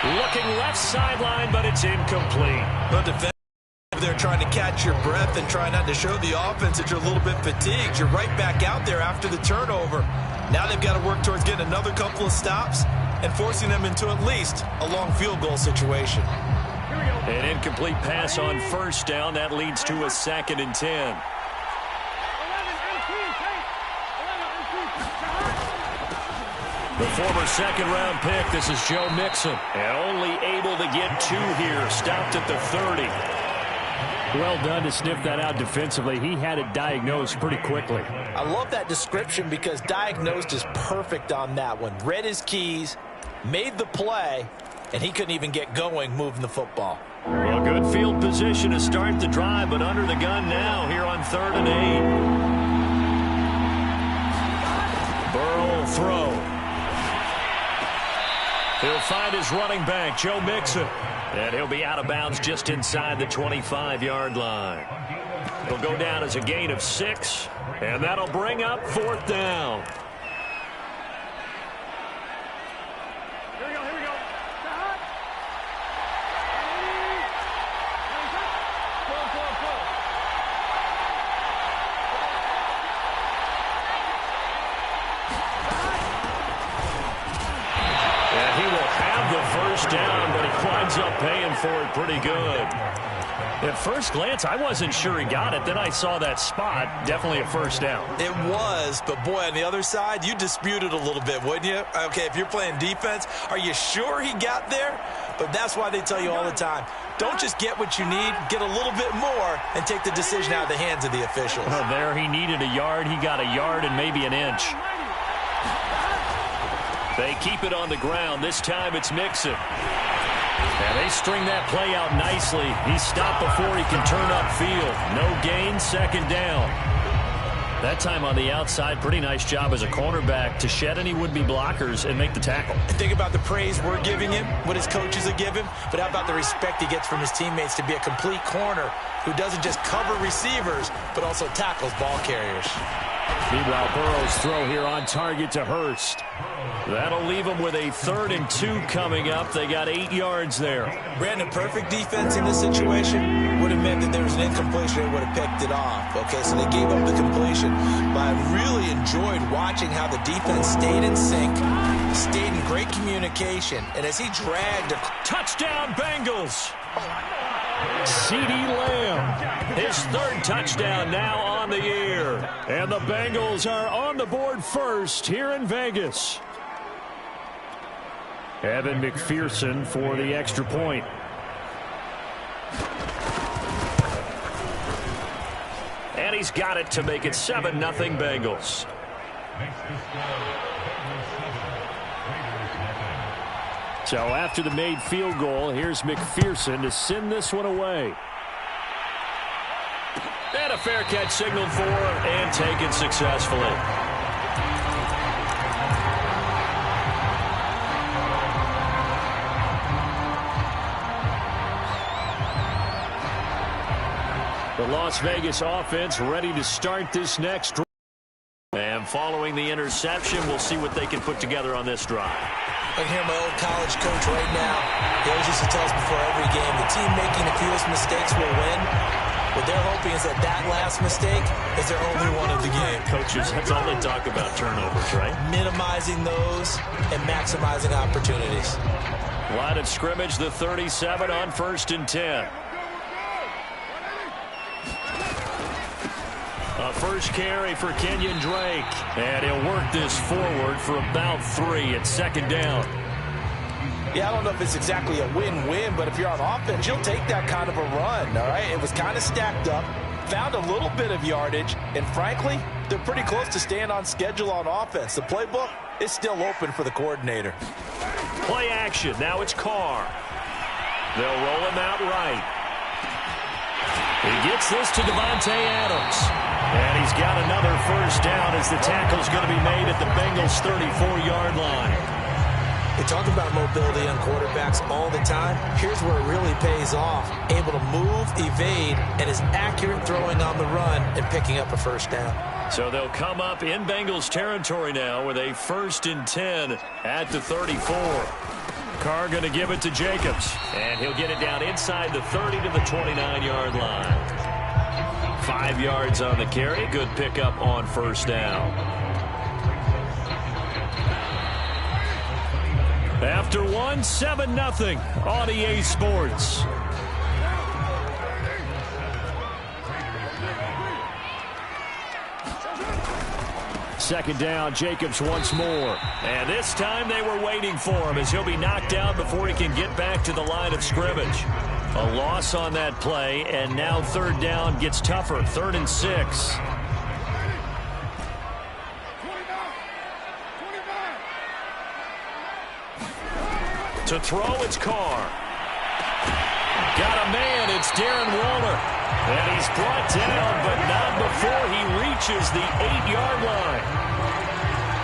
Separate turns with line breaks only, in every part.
Looking left sideline, but it's incomplete.
But defense, they're trying to catch your breath and try not to show the offense that you're a little bit fatigued. You're right back out there after the turnover. Now they've got to work towards getting another couple of stops and forcing them into at least a long field goal situation.
An incomplete pass on first down. That leads to a 2nd and 10. The former second-round pick, this is Joe Mixon. And only able to get 2 here. Stopped at the 30.
Well done to sniff that out defensively. He had it diagnosed pretty quickly.
I love that description because diagnosed is perfect on that one. Read his keys, made the play, and he couldn't even get going moving the football.
Well, good field position to start the drive, but under the gun now here on 3rd and 8. Burrow will throw. He'll find his running back, Joe Mixon. And he'll be out of bounds just inside the 25-yard line. He'll go down as a gain of 6, and that'll bring up 4th down. Down, but he winds up paying for it pretty good. At first glance, I wasn't sure he got it. Then I saw that spot. Definitely a first down.
It was, but boy, on the other side, you dispute it a little bit, wouldn't you? Okay, if you're playing defense, are you sure he got there? But that's why they tell you all the time, don't just get what you need, get a little bit more, and take the decision out of the hands of the officials.
Well, there he needed a yard. He got a yard and maybe an inch. They keep it on the ground. This time it's Mixon. And they string that play out nicely. He's stopped before he can turn upfield. No gain, 2nd down. That time on the outside, pretty nice job as a cornerback to shed any would-be blockers and make the tackle.
And think about the praise we're giving him, what his coaches are giving, but how about the respect he gets from his teammates to be a complete corner who doesn't just cover receivers, but also tackles ball carriers.
Meanwhile, Burrow's throw here on target to Hurst.
That'll leave them with a 3rd and 2 coming up. They got 8 yards there.
Brandon, perfect defense in this situation would have meant that there was an incompletion. They would have picked it off. Okay, so they gave up the completion. But I really enjoyed watching how the defense stayed in sync, stayed in great communication, and as he dragged a
touchdown Bengals. CeeDee Lamb, his 3rd touchdown now on the year. And the Bengals are on the board first here in Vegas. Evan McPherson for the extra point. And he's got it to make it 7-0 Bengals. So after the made field goal, here's McPherson to send this one away. And a fair catch signaled for and taken successfully. The Las Vegas offense ready to start this next drive. And following the interception, we'll see what they can put together on this drive.
I can hear my old college coach right now. He always used to tell us before every game, the team making the fewest mistakes will win. What they're hoping is that that last mistake is their only one of the game.
Coaches, that's all they talk about, turnovers, right?
Minimizing those and maximizing opportunities.
Line of scrimmage, the 37 on 1st and 10. A first carry for Kenyon Drake. And he'll work this forward for about 3 at 2nd down.
Yeah, I don't know if it's exactly a win-win, but if you're on offense, you'll take that kind of a run, all right? It was kind of stacked up, found a little bit of yardage, and frankly, they're pretty close to staying on schedule on offense. The playbook is still open for the coordinator.
Play action. Now it's Carr. They'll roll him out right. He gets this to Devontae Adams. And he's got another first down as the tackle's going to be made at the Bengals' 34-yard line.
They talk about mobility on quarterbacks all the time. Here's where it really pays off. Able to move, evade, and is accurate throwing on the run and picking up a first down.
So they'll come up in Bengals territory now with a 1st and 10 at the 34. Carr going to give it to Jacobs. And he'll get it down inside the 30 to the 29-yard line. 5 yards on the carry. Good pickup on first down. After one, 7-0 on EA Sports. Second down, Jacobs once more. And this time they were waiting for him as he'll be knocked down before he can get back to the line of scrimmage. A loss on that play, and now third down gets tougher. 3rd and 6. To throw, it's Carr. Got a man, it's Darren Waller. And he's brought down, but not before he reaches the 8-yard line.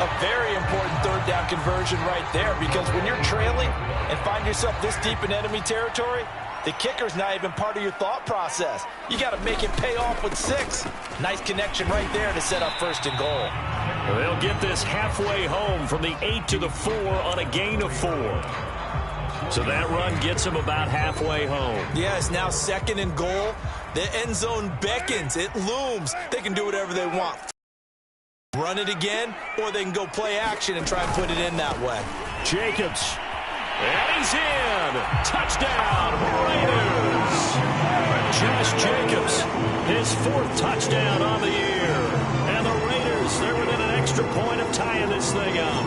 A very important third down conversion right there, because when you're trailing and find yourself this deep in enemy territory, the kicker's not even part of your thought process. You got to make it pay off with 6. Nice connection right there to set up 1st and goal.
They'll get this halfway home from the 8 to the 4 on a gain of 4. So that run gets him about halfway home.
Yeah, it's now 2nd and goal. The end zone beckons. It looms. They can do whatever they want. Run it again, or they can go play action and try and put it in that way.
Jacobs. And he's in. Touchdown, Raiders. Josh Jacobs, his 4th touchdown on the year. And the Raiders, they're within an extra point of tying this thing up.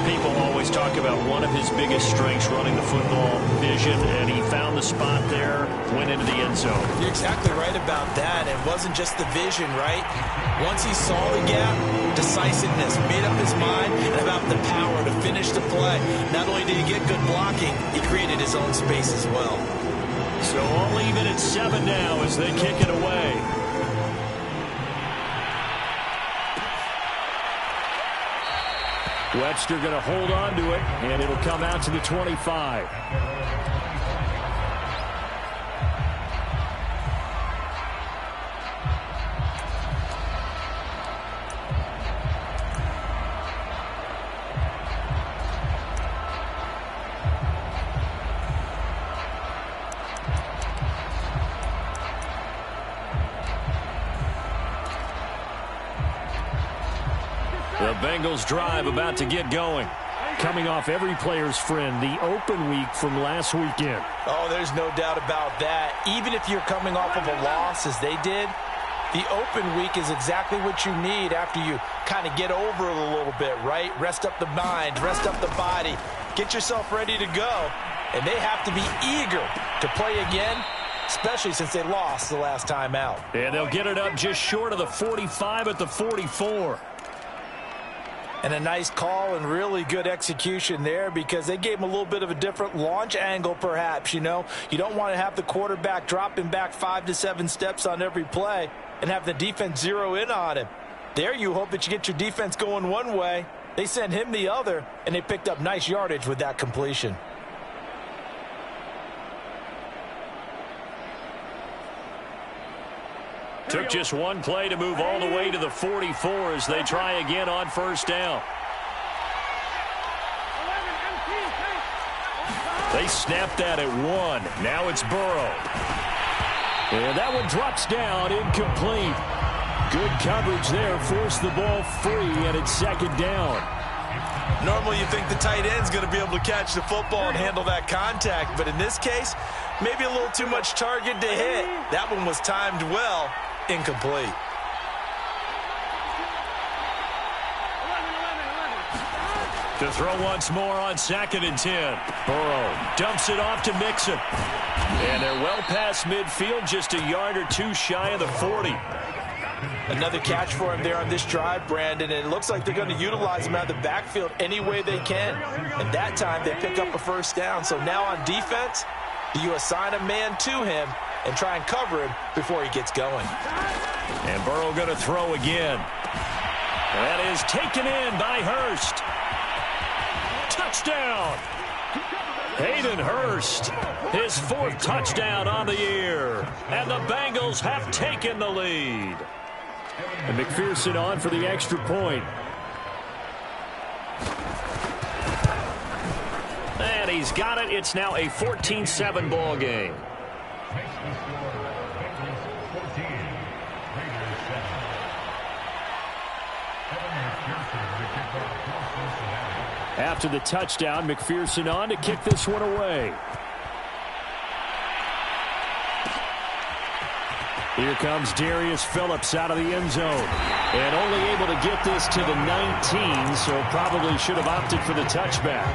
People always talk about one of his biggest strengths, running the football, vision, and he found the spot there, went into the end zone.
You're exactly right about that. It wasn't just the vision, right? Once he saw the gap, decisiveness, made up his mind, and about the power to finish the play. Not only did he get good blocking, he created his own space as well.
So all even at 7 now as they kick it away. Webster going to hold on to it, and it'll come out to the 25. The Bengals drive about to get going. Coming off every player's friend, the open week from last weekend.
Oh, there's no doubt about that. Even if you're coming off of a loss as they did, the open week is exactly what you need after you kind of get over it a little bit, right? Rest up the mind, rest up the body, get yourself ready to go. And they have to be eager to play again, especially since they lost the last time out.
And they'll get it up just short of the 45 at the 44.
And a nice call and really good execution there, because they gave him a little bit of a different launch angle, perhaps. You know, you don't want to have the quarterback dropping back 5 to 7 steps on every play and have the defense zero in on him. There you hope that you get your defense going one way. They sent him the other, and they picked up nice yardage with that completion.
Took just one play to move all the way to the 44 as they try again on first down. They snapped that at 1. Now it's Burrow. And that one drops down, incomplete. Good coverage there, forced the ball free, and it's 2nd down.
Normally you think the tight end's going to be able to catch the football and handle that contact, but in this case, maybe a little too much target to hit. That one was timed well. Incomplete.
To throw once more on 2nd and 10. Burrow dumps it off to Mixon. And they're well past midfield, just a yard or 2 shy of the 40.
Another catch for him there on this drive, Brandon, and it looks like they're going to utilize him out of the backfield any way they can. And that time they pick up a first down. So now on defense, do you assign a man to him and try and cover him before he gets going?
And Burrow going to throw again. That is taken in by Hurst. Touchdown! Hayden Hurst, his 4th touchdown on the year. And the Bengals have taken the lead. And McPherson on for the extra point. he's got it. It's now a 14-7 ball game. After the touchdown, McPherson on to kick this one away. Here comes Darius Phillips out of the end zone. And only able to get this to the 19, so probably should have opted for the touchback.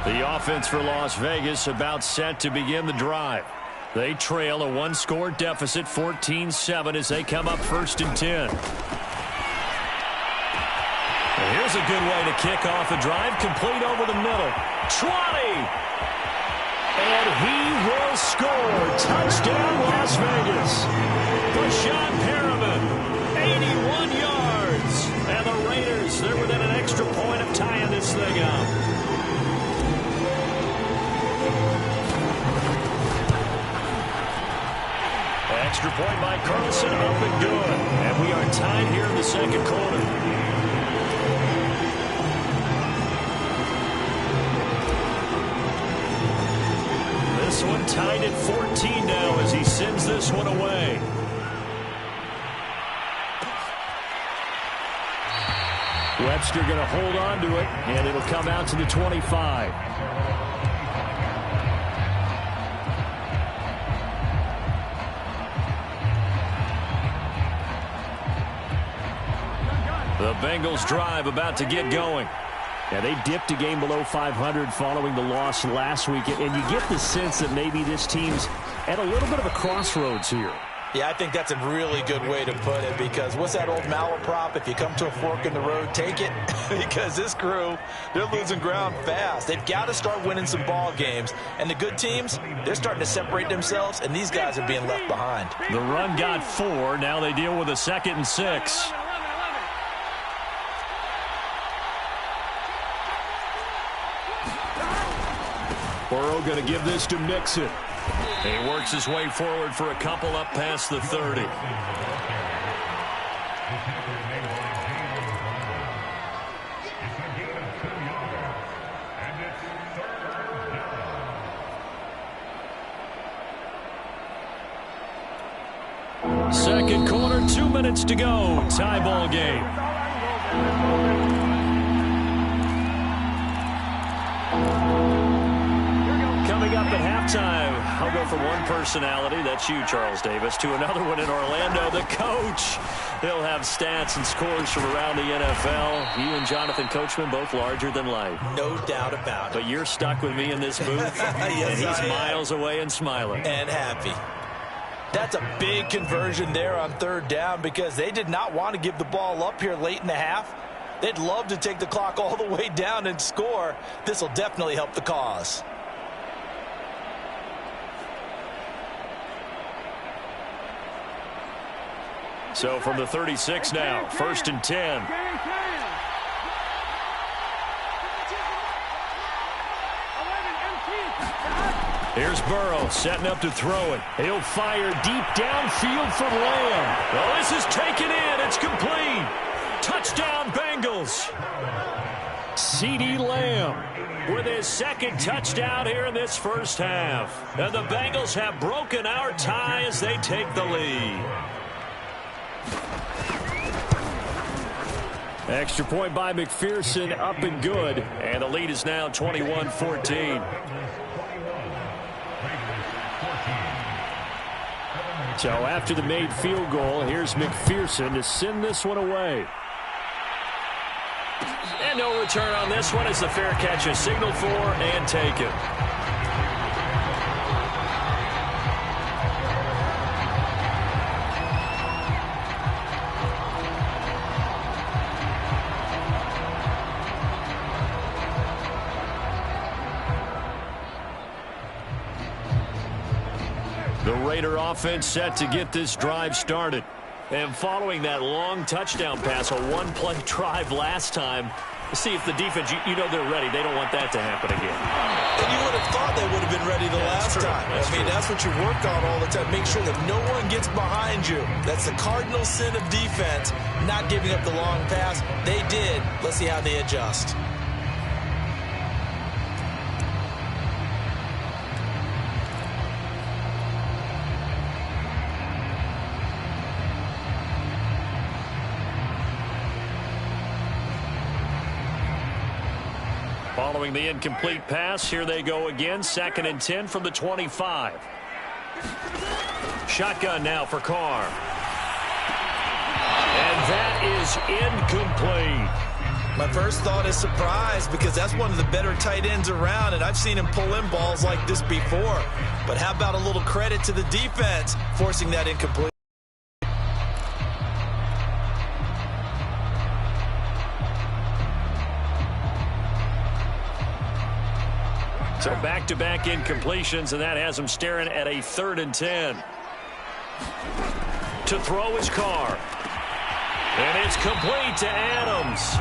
The offense for Las Vegas about set to begin the drive. They trail a one-score deficit, 14-7, as they come up 1st and 10. Here's a good way to kick off the drive, complete over the middle. 20! And he will score. Touchdown, Las Vegas. Brashad Perriman, 81 yards. And the Raiders, they're within an extra point of tying this thing up. Extra point by Carlson, up and good. And we are tied here in the second quarter. This one tied at 14 now as he sends this one away. Webster going to hold on to it, and it'll come out to the 25. The Bengals drive about to get going. Yeah, they dipped a game below 500 following the loss last week, and you get the sense that maybe this team's at a little bit of a crossroads here.
Yeah, I think that's a really good way to put it, because what's that old malaprop? If you come to a fork in the road, take it. Because this crew, they're losing ground fast. They've got to start winning some ball games. And the good teams, they're starting to separate themselves, and these guys are being left behind.
The run got 4. Now they deal with a 2nd and 6. Burrow going to give this to Mixon. He works his way forward for a couple up past the 30. Second quarter, 2 minutes to go. Tie ball game. Coming up at halftime, I'll go from one personality, that's you, Charles Davis, to another one in Orlando, the coach. He'll have stats and scores from around the NFL. You and Jonathan Coachman, both larger than life.
No doubt about it.
But you're stuck with me in this booth,
yes,
and he's miles away and smiling.
And happy. That's a big conversion there on 3rd down, because they did not want to give the ball up here late in the half. They'd love to take the clock all the way down and score. This will definitely help the cause.
So from the 36 now, 1st and 10. Here's Burrow setting up to throw it. He'll fire deep downfield for Lamb. Oh, this is taken in. It's complete. Touchdown, Bengals. CeeDee Lamb with his 2nd touchdown here in this first half. And the Bengals have broken our tie as they take the lead. Extra point by McPherson, up and good. And the lead is now 21-14. So after the made field goal, here's McPherson to send this one away. And no return on this one as the fair catch is signaled for and taken. The Raider offense set to get this drive started. And following that long touchdown pass, a one-play drive last time, See, if the defense, you know they're ready. They don't want that to happen again.
And you would have thought they would have been ready the last time. That's what you work on all the time. Make sure that no one gets behind you. That's the cardinal sin of defense, not giving up the long pass. They did. Let's see how they adjust.
Following the incomplete pass, here they go again. 2nd and 10 from the 25. Shotgun now for Carr. And that is incomplete.
My first thought is surprise, because that's one of the better tight ends around, and I've seen him pull in balls like this before. But how about a little credit to the defense forcing that incomplete?
So back-to-back incompletions, and that has him staring at a 3rd and 10. To throw his Carr. And it's complete to Adams.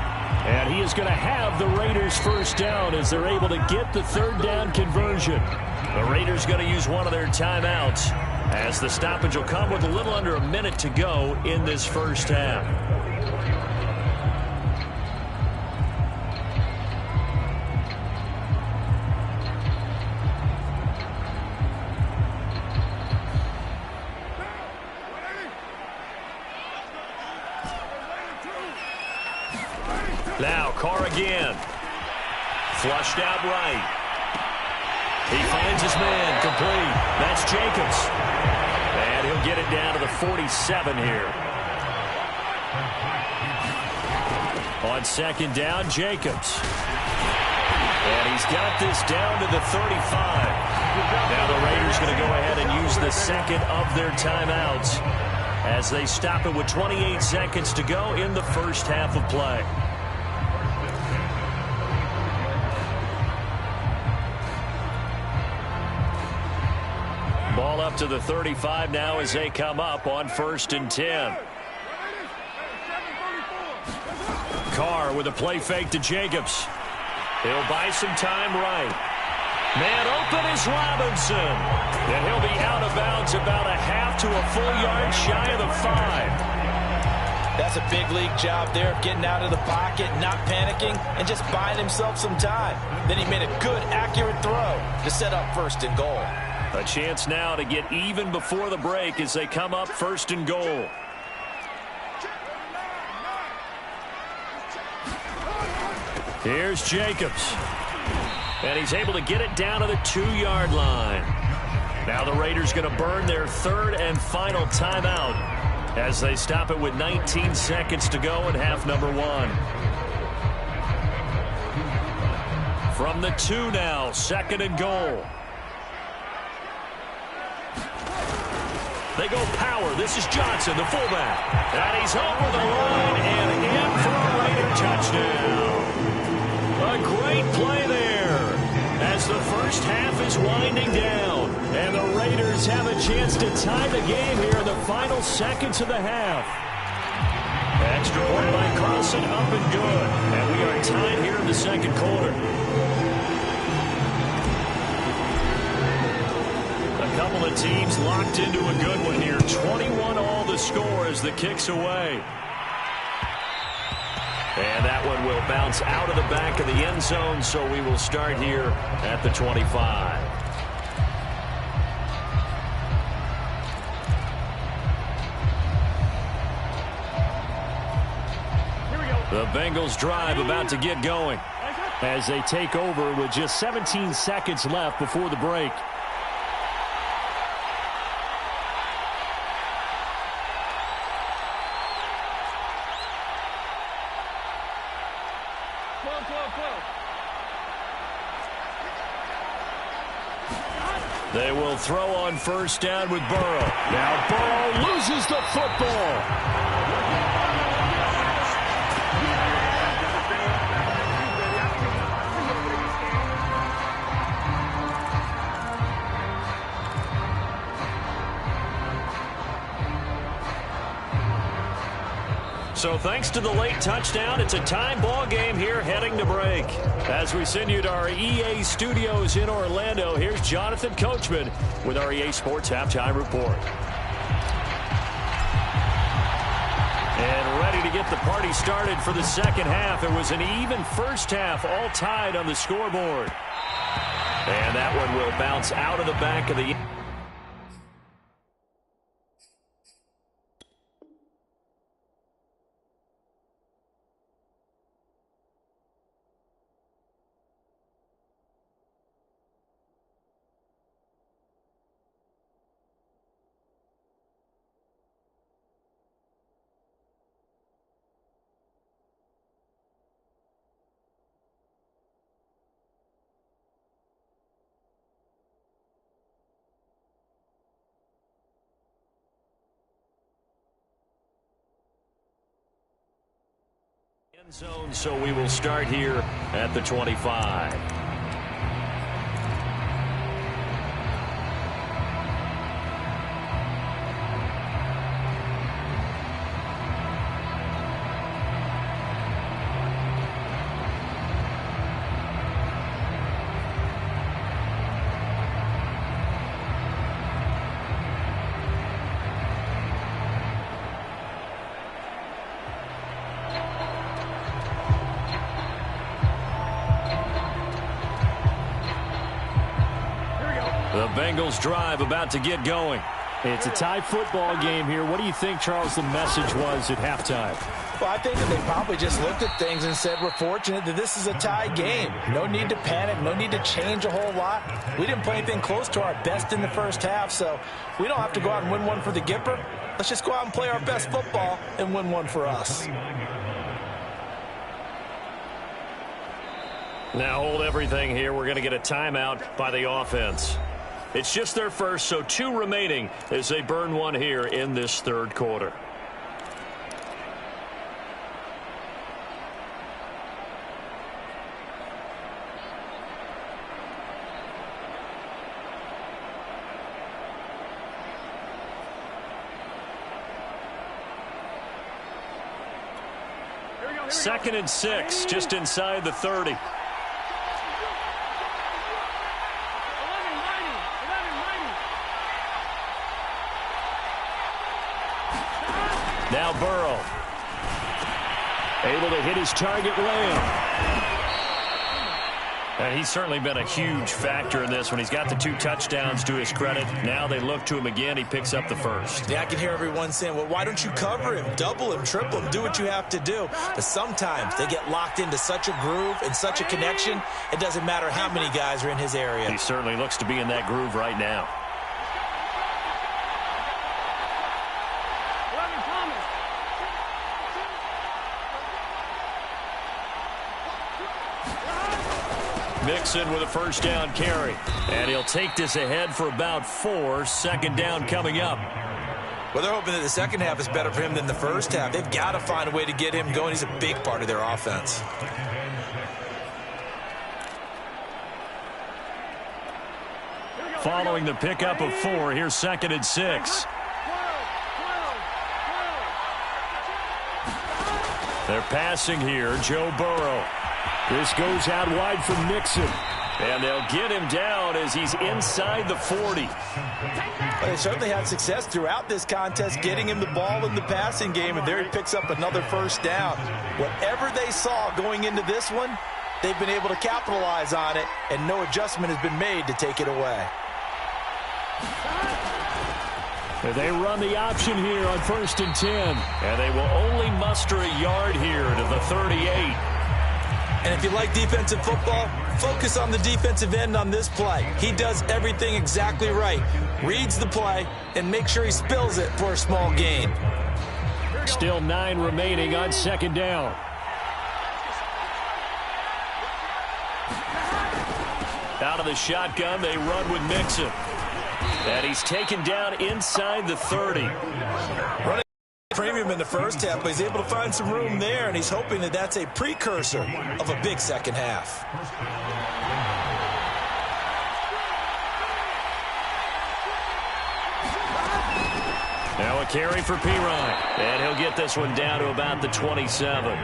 And he is going to have the Raiders first down as they're able to get the 3rd down conversion.
The Raiders going to use one of their timeouts as the stoppage will come with a little under a minute to go in this first half. Now Carr again. Flushed out right. He finds his man complete. That's Jacobs. And he'll get it down to the 47 here. On 2nd down, Jacobs. And he's got this down to the 35. Now the Raiders going to go ahead and use the 2nd of their timeouts as they stop it with 28 seconds to go in the first half of play. Ball up to the 35 now as they come up on 1st and 10. Carr with a play fake to Jacobs. He'll buy some time right. Man open is Robinson. And he'll be out of bounds about a half to a full yard shy of the 5.
That's a big league job there of getting out of the pocket, not panicking, and just buying himself some time. Then he made a good, accurate throw to set up 1st and goal.
A chance now to get even before the break as they come up 1st and goal. Here's Jacobs. And he's able to get it down to the 2-yard line. Now the Raiders going to burn their 3rd and final timeout as they stop it with 19 seconds to go in half number 1. From the 2 now, 2nd and goal. They go power. This is Johnson, the fullback. And he's over the line and in for a Raider touchdown. A great play there as the first half is winding down. And the Raiders have a chance to tie the game here in the final seconds of the half. Extra point by Carlson, up and good. And we are tied here in the 2nd quarter. A couple of teams locked into a good one here. 21 all the score as the kick's away. And that one will bounce out of the back of the end zone, so we will start here at the 25. The Bengals drive about to get going
as they take over with just 17 seconds left before the break.
They will throw on 1st down with Burrow.
Now Burrow loses the football.
So thanks to the late touchdown, it's a tie ball game here heading to break. As we send you to our EA studios in Orlando, here's Jonathan Coachman with our EA Sports Halftime Report. And ready to get the party started for the second half. It was an even first half, all tied on the scoreboard. And that one will bounce out of the back of the... end zone, so we will start here at the 25. The Bengals drive about to get going.
It's a tie football game here. What do you think, Charles, the message was at halftime?
Well, I think that they probably just looked at things and said, we're fortunate that this is a tie game. No need to panic. No need to change a whole lot. We didn't play anything close to our best in the first half, so we don't have to go out and win one for the Gipper. Let's just go out and play our best football and win one for us.
Now hold everything here. We're going to get a timeout by the offense. It's just their first, so 2 remaining as they burn one here in this third quarter. Second and 6, just inside the 30. Now Burrow. Able to hit his target Lamb. And he's certainly been a huge factor in this when he's got the 2 touchdowns to his credit. Now they look to him again. He picks up the first.
Yeah, I can hear everyone saying, well, why don't you cover him, double him, triple him, do what you have to do. But sometimes they get locked into such a groove and such a connection, it doesn't matter how many guys are in his area.
He certainly looks to be in that groove right now. Mixon with a first down carry. And he'll take this ahead for about 4. Second down coming up.
Well, they're hoping that the second half is better for him than the first half. They've got to find a way to get him going. He's a big part of their offense.
Following the pickup of 4, here's second and 6. They're passing here, Joe Burrow.
This goes out wide from Mixon.
And they'll get him down as he's inside the 40.
Well, they certainly had success throughout this contest getting him the ball in the passing game, and there he picks up another first down. Whatever they saw going into this one, they've been able to capitalize on it, and no adjustment has been made to take it away.
They run the option here on 1st and 10.
And they will only muster a yard here to the 38.
And if you like defensive football, focus on the defensive end on this play. He does everything exactly right. Reads the play and makes sure he spills it for a small gain.
Still 9 remaining on second down.
Out of the shotgun, they run with Mixon. And he's taken down inside the 30.
Running premium in the first half, but he's able to find some room there, and he's hoping that that's a precursor of a big second half.
Now a carry for Pirine. And he'll get this one down to about the 27.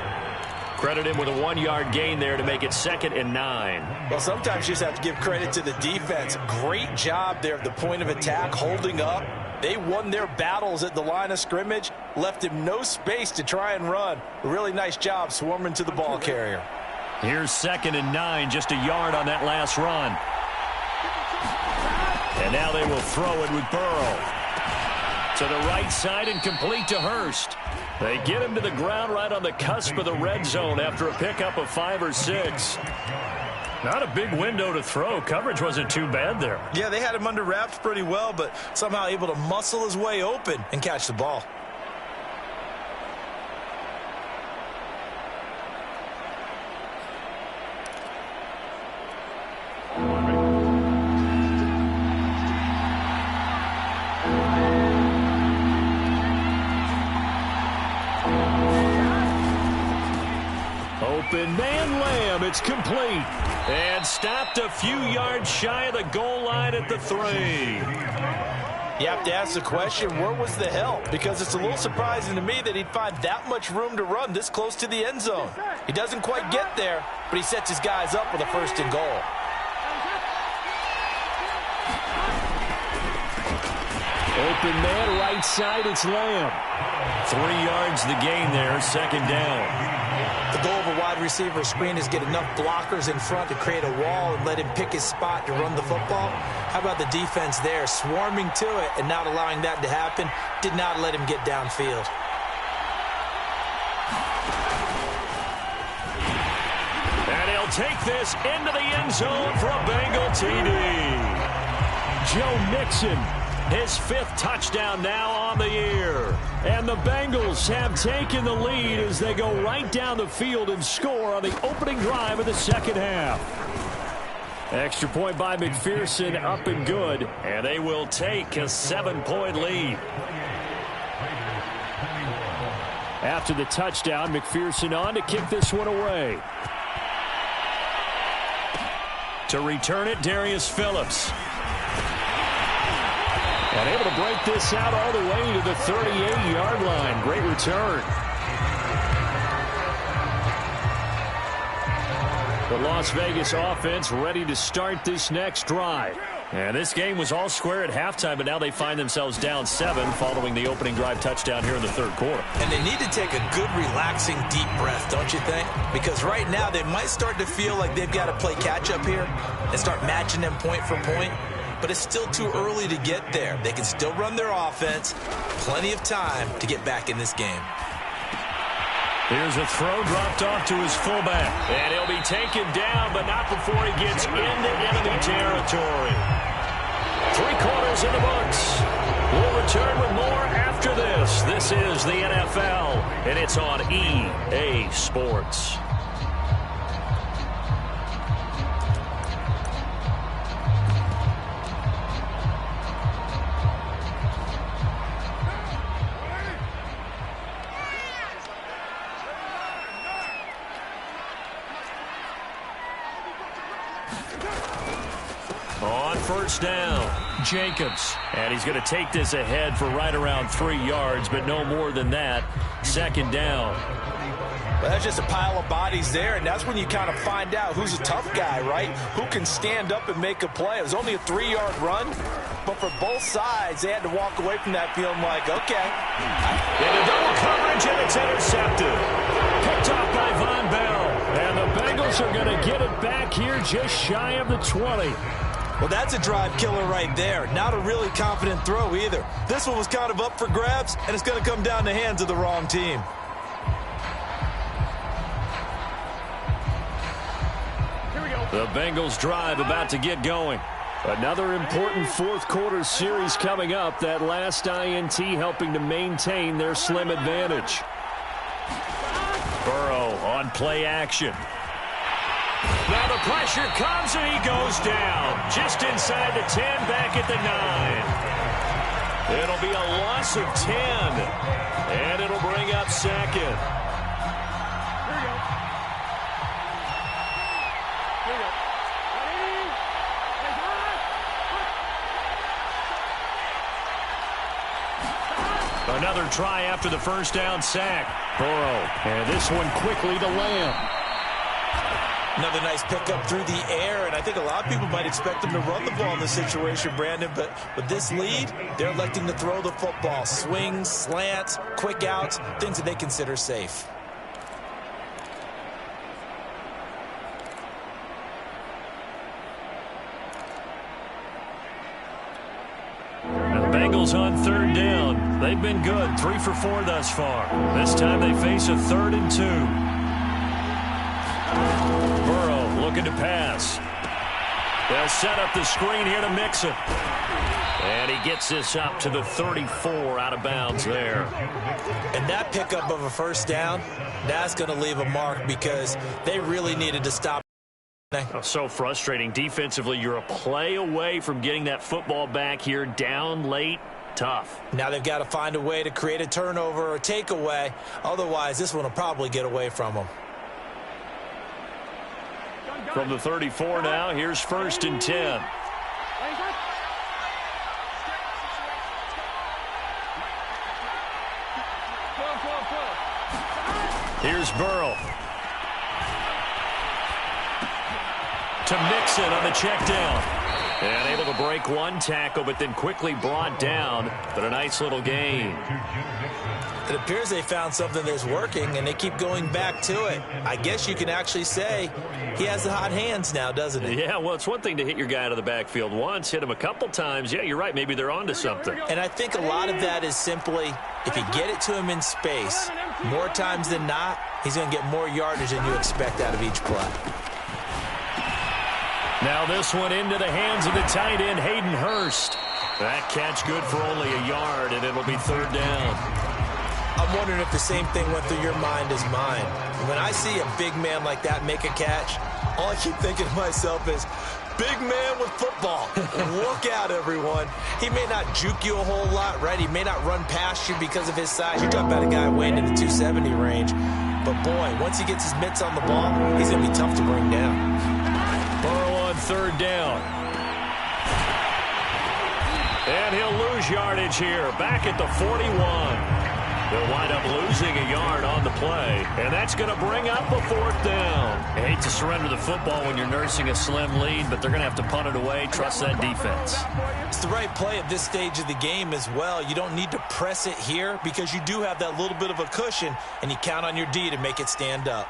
Credit him with a 1-yard gain there to make it 2nd and 9.
Well, sometimes you just have to give credit to the defense. Great job there at the point of attack, holding up. They won their battles at the line of scrimmage, left him no space to try and run. A really nice job swarming to the ball carrier.
Here's 2nd and 9, just a yard on that last run. And now they will throw it with Burrow. To the right side and complete to Hurst. They get him to the ground right on the cusp of the red zone after a pickup of 5 or 6. Not a big window to throw. Coverage wasn't too bad there.
Yeah, they had him under wraps pretty well, but somehow able to muscle his way open and catch the ball.
Open man Lamb, it's complete. And stopped a few yards shy of the goal line at the 3.
You have to ask the question, where was the help? Because it's a little surprising to me that he'd find that much room to run this close to the end zone. He doesn't quite get there, but he sets his guys up with a 1st and goal.
Open man right side, it's Lamb. 3 yards the gain there, 2nd down.
The goal of a wide receiver screen is get enough blockers in front to create a wall and let him pick his spot to run the football. How about the defense there, swarming to it and not allowing that to happen? Did not let him get downfield.
And he'll take this into the end zone for a Bengal TD. Joe Mixon, his 5th touchdown now on the year. And the Bengals have taken the lead as they go right down the field and score on the opening drive of the 2nd half. Extra point by McPherson, up and good. And they will take a 7-point lead. After the touchdown, McPherson on to kick this one away. To return it, Darius Phillips. And able to break this out all the way to the 38-yard line. Great return. The Las Vegas offense ready to start this next drive. And this game was all square at halftime, but now they find themselves down 7 following the opening drive touchdown here in the 3rd quarter.
And they need to take a good, relaxing, deep breath, don't you think? Because right now they might start to feel like they've got to play catch-up here and start matching them point for point. But it's still too early to get there. They can still run their offense. Plenty of time to get back in this game.
Here's a throw dropped off to his fullback. And he'll be taken down, but not before he gets into enemy territory. 3 quarters in the books. We'll return with more after this. This is the NFL, and it's on EA Sports. On 1st down, Jacobs. And he's going to take this ahead for right around 3 yards, but no more than that. 2nd down.
Well, that's just a pile of bodies there, and that's when you kind of find out who's a tough guy, right? Who can stand up and make a play. It was only a 3-yard run, but for both sides, they had to walk away from that feeling like, okay.
Into double coverage, and it's intercepted. Picked off by Von Bell. And the Bengals are going to get it back here just shy of the 20.
Well, that's a drive killer right there. Not a really confident throw either. This one was kind of up for grabs, and it's going to come down the hands of the wrong team.
Here we go. The Bengals drive about to get going. Another important 4th quarter series coming up. That last INT helping to maintain their slim advantage. Burrow on play action. Now the pressure comes and he goes down. Just inside the 10, back at the 9. It'll be a loss of 10. And it'll bring up 2nd. Here we go. Here we go. Another try after the first down sack. Burrow, and this one quickly to Lamb.
Another nice pickup through the air, and I think a lot of people might expect him to run the ball in this situation, Brandon, but with this lead, they're electing to throw the football. Swings, slants, quick outs, things that they consider safe.
Bengals on third down. They've been good, 3 for 4 thus far. This time they face a 3rd and 2. Burrow looking to pass. They'll set up the screen here to Mixon. And he gets this up to the 34 out of bounds there.
And that pickup of a first down, that's going to leave a mark because they really needed to stop.
Oh, so frustrating. Defensively, you're a play away from getting that football back here down late. Tough.
Now they've got to find a way to create a turnover or takeaway. Otherwise, this one will probably get away from them.
From the 34 now, here's 1st and 10. Here's Burrow. To Mixon on the check down. And able to break one tackle, but then quickly brought down. But a nice little gain.
It appears they found something that's working, and they keep going back to it. I guess you can actually say he has the hot hands now, doesn't he?
Yeah, well, it's one thing to hit your guy out of the backfield once, hit him a couple times. Yeah, you're right. Maybe they're onto something.
And I think a lot of that is simply if you get it to him in space, more times than not, he's going to get more yardage than you expect out of each play.
Now this one into the hands of the tight end, Hayden Hurst. That catch good for only a yard, and it'll be 3rd down.
I'm wondering if the same thing went through your mind as mine. When I see a big man like that make a catch, all I keep thinking to myself is, big man with football. Look out, everyone. He may not juke you a whole lot, right? He may not run past you because of his size. You're talking about a guy weighing in the 270 range. But, boy, once he gets his mitts on the ball, he's going to be tough to bring down.
Burrow on 3rd down. And he'll lose yardage here. Back at the 41. They'll wind up losing a yard on the play, and that's going to bring up a 4th down. I hate to surrender the football when you're nursing a slim lead, but they're going to have to punt it away. Trust that defense.
It's the right play at this stage of the game as well. You don't need to press it here because you do have that little bit of a cushion, and you count on your D to make it stand up.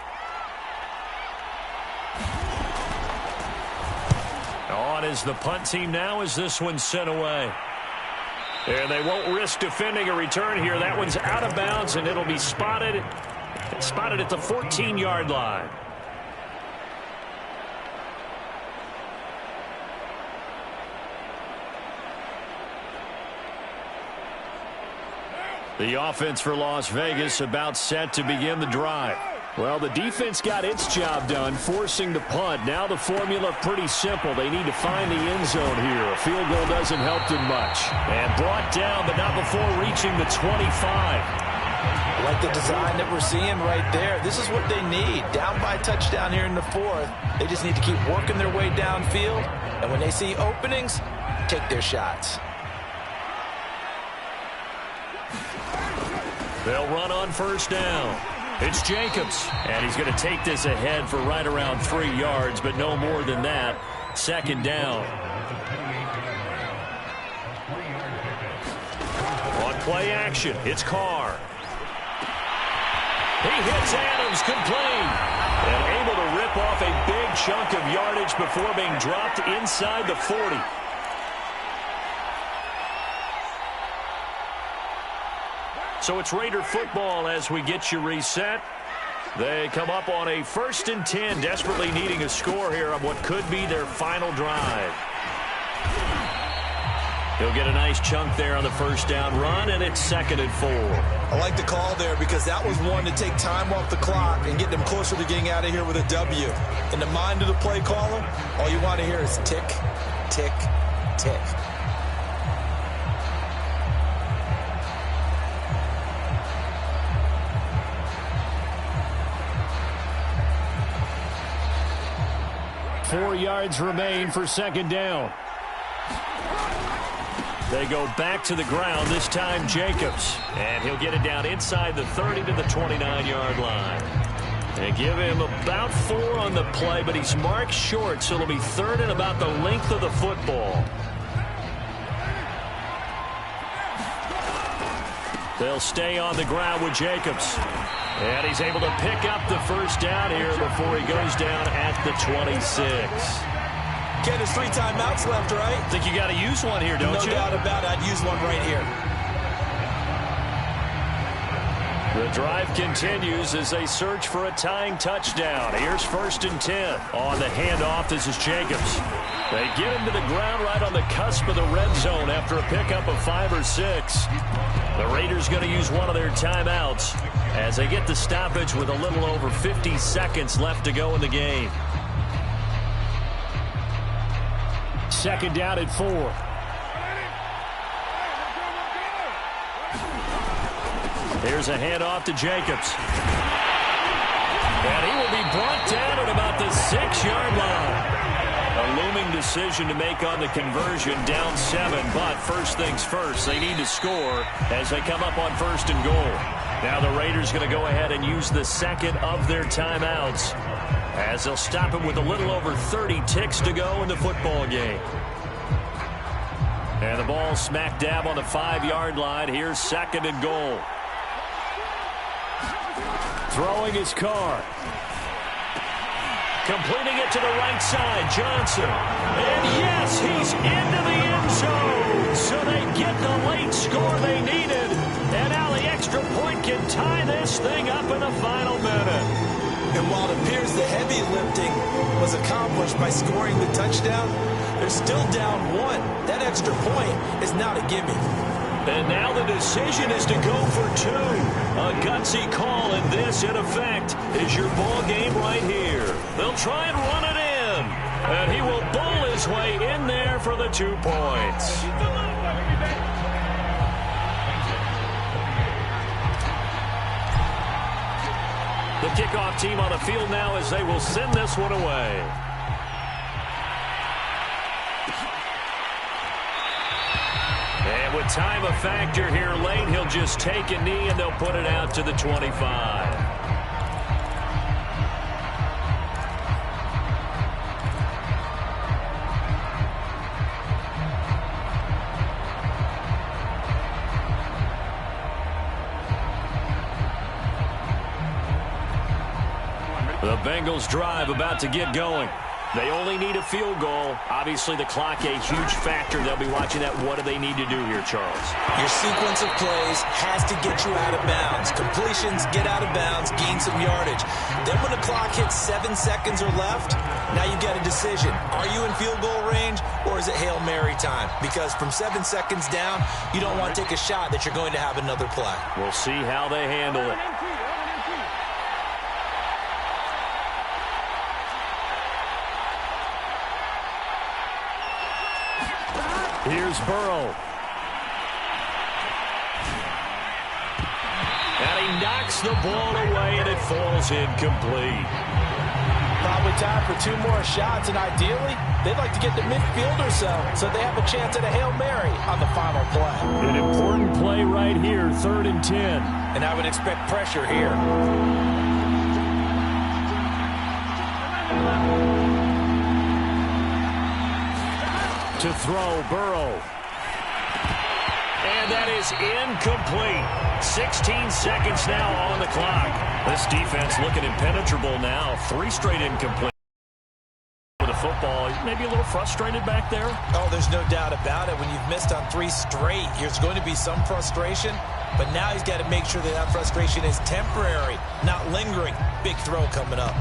On is the punt team now as this one's sent away. And they won't risk defending a return here. That one's out of bounds, and it'll be spotted at the 14-yard line. The offense for Las Vegas about set to begin the drive. Well, the defense got its job done, forcing the punt. Now the formula pretty simple. They need to find the end zone here. A field goal doesn't help them much. And brought down, but not before reaching the 25.
Like the design that we're seeing right there. This is what they need. Down by a touchdown here in the 4th. They just need to keep working their way downfield. And when they see openings, take their shots.
They'll run on 1st down. It's Jacobs, and he's going to take this ahead for right around 3 yards, but no more than that. 2nd down. On play action, it's Carr. He hits Adams, complete, and able to rip off a big chunk of yardage before being dropped inside the 40. So it's Raider football as we get you reset. They come up on a 1st and 10, desperately needing a score here on what could be their final drive. He'll get a nice chunk there on the 1st down run, and it's 2nd and 4.
I like the call there because that was one to take time off the clock and get them closer to getting out of here with a W. In the mind of the play caller, all you want to hear is tick, tick, tick. Four yards remain for 2nd down.
They go back to the ground, this time Jacobs. And he'll get it down inside the 30 to the 29-yard line. They give him about 4 on the play, but he's marked short, so it'll be 3rd and about the length of the football. They'll stay on the ground with Jacobs. And he's able to pick up the first down here before he goes down at the 26.
Ken, there's 3 timeouts left, right?
I think you got to use one here, don't you?
No doubt about it. I'd use one right here.
The drive continues as they search for a tying touchdown. Here's 1st and 10. On the handoff, this is Jacobs. They get him to the ground right on the cusp of the red zone after a pickup of 5 or 6. The Raiders going to use one of their timeouts as they get the stoppage with a little over 50 seconds left to go in the game.
2nd down and 4.
Here's a handoff to Jacobs. And he will be brought down at about the 6-yard line. A looming decision to make on the conversion, down 7. But first things first, they need to score as they come up on 1st and goal. Now the Raiders going to go ahead and use the 2nd of their timeouts as they'll stop it with a little over 30 ticks to go in the football game. And the ball smack dab on the 5-yard line. Here's 2nd and goal. Throwing his Carr. Completing it to the right side, Johnson. And yes, he's into the end zone. So they get the late score they needed. And now the extra point can tie this thing up in the final minute.
And while it appears the heavy lifting was accomplished by scoring the touchdown, they're still down 1. That extra point is not a gimme.
And now the decision is to go for 2. A gutsy call, and this, in effect, is your ball game right here. They'll try and run it in. And he will bowl his way in there for the 2 points. The kickoff team on the field now as they will send this one away. And with time a factor here late, he'll just take a knee and they'll put it out to the 25. The Bengals drive about to get going. They only need a field goal. Obviously, the clock a huge factor. They'll be watching that. What do they need to do here, Charles?
Your sequence of plays has to get you out of bounds. Completions, get out of bounds, gain some yardage. Then when the clock hits 7 seconds or left, now you get a decision. Are you in field goal range or is it Hail Mary time? Because from 7 seconds down, you don't want to take a shot that you're going to have another play.
We'll see how they handle it. Here's Burrow. And he knocks the ball away, and it falls incomplete.
Probably time for 2 more shots, and ideally, they'd like to get the midfield or so they have a chance at a Hail Mary on the final play.
An important play right here, 3rd and 10.
And I would expect pressure here.
To throw, Burrow.
And that is incomplete. 16 seconds now on the clock. This defense looking impenetrable now. 3 straight incomplete. With the football, maybe a little frustrated back there.
Oh, there's no doubt about it. When you've missed on 3 straight, there's going to be some frustration. But now he's got to make sure that that frustration is temporary, not lingering. Big throw coming up.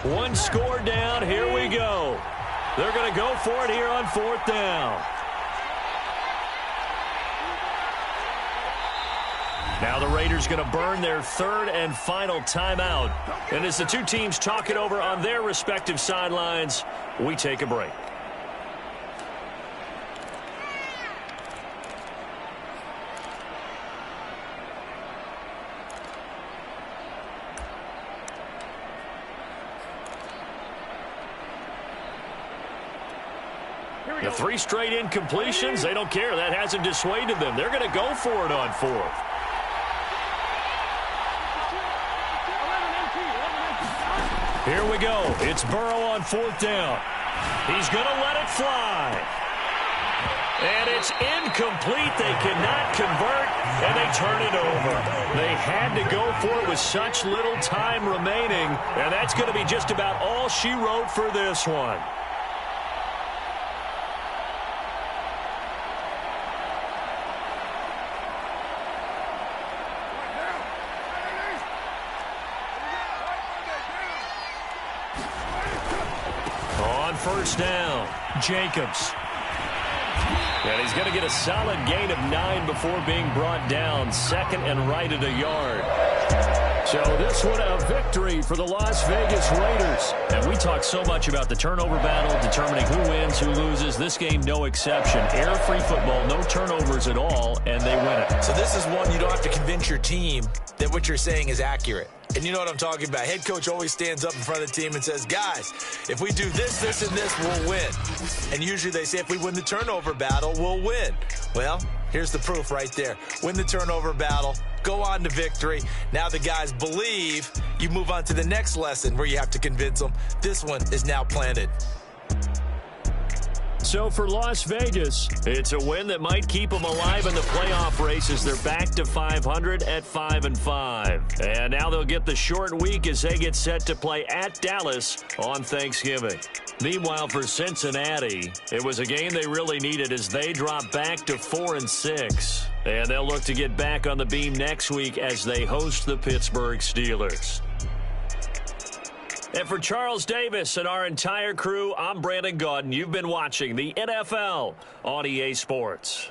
One score down. Here we go. They're going to go for it here on 4th down. Now the Raiders going to burn their 3rd and final timeout. And as the 2 teams talk it over on their respective sidelines, we take a break. The 3 straight incompletions, they don't care. That hasn't dissuaded them. They're going to go for it on 4th. Here we go. It's Burrow on 4th down. He's going to let it fly. And it's incomplete. They cannot convert, and they turn it over. They had to go for it with such little time remaining, and that's going to be just about all she wrote for this one. On 1st down, Jacobs. And he's going to get a solid gain of 9 before being brought down. 2nd and right at a yard. So this one a victory for the Las Vegas Raiders. And we talk so much about the turnover battle, determining who wins, who loses. This game, no exception. Air-free football, no turnovers at all, and they win it.
So this is one you don't have to convince your team that what you're saying is accurate. And you know what I'm talking about. Head coach always stands up in front of the team and says, guys, if we do this, this, and this, we'll win. And usually they say if we win the turnover battle, we'll win. Well, here's the proof right there. Win the turnover battle, go on to victory. Now the guys believe. You move on to the next lesson where you have to convince them. This one is now planted.
So for Las Vegas, it's a win that might keep them alive in the playoff races. They're back to 500 at 5-5. And now they'll get the short week as they get set to play at Dallas on Thanksgiving. Meanwhile, for Cincinnati, it was a game they really needed as they drop back to 4-6. And they'll look to get back on the beam next week as they host the Pittsburgh Steelers. And for Charles Davis and our entire crew, I'm Brandon Gaudin. You've been watching the NFL on EA Sports.